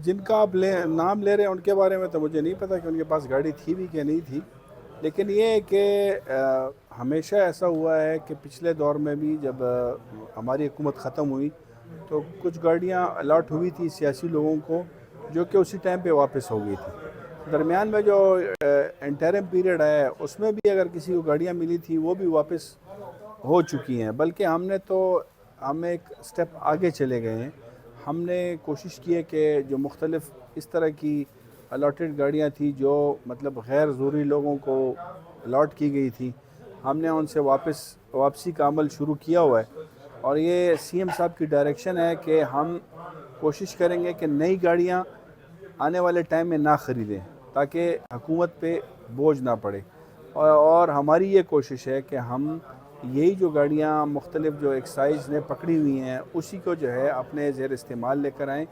جن کا آپ نام لے رہے ہیں ان کے بارے میں تو مجھے نہیں پتہ کہ ان کے پاس گاڑی تھی بھی کہ نہیں تھی، لیکن یہ ہے کہ ہمیشہ ایسا ہوا ہے کہ پچھلے دور میں بھی جب ہماری حکومت ختم ہوئی تو کچھ گاڑیاں الاٹ ہوئی تھی سیاسی لوگوں کو، جو کہ اسی ٹائم پہ واپس ہو گئی تھی۔ درمیان میں جو انٹرم پیریڈ ہے اس میں بھی اگر کسی کو گاڑیاں ملی تھی وہ بھی واپس ہو چکی ہیں، بلکہ ہم ایک سٹیپ آگے چلے گئے ہیں۔ ہم نے کوشش کی ہے کہ جو مختلف اس طرح کی الاٹڈ گاڑیاں تھیں جو مطلب غیر ضروری لوگوں کو الاٹ کی گئی تھی، ہم نے ان سے واپسی کا عمل شروع کیا ہوا ہے، اور یہ سی ایم صاحب کی ڈائریکشن ہے کہ ہم کوشش کریں گے کہ نئی گاڑیاں آنے والے ٹائم میں نہ خریدیں تاکہ حکومت پہ بوجھ نہ پڑے، اور ہماری یہ کوشش ہے کہ ہم یہی جو گاڑیاں مختلف جو ایکسائز نے پکڑی ہوئی ہیں اسی کو جو ہے اپنے زیر استعمال لے کر آئیں۔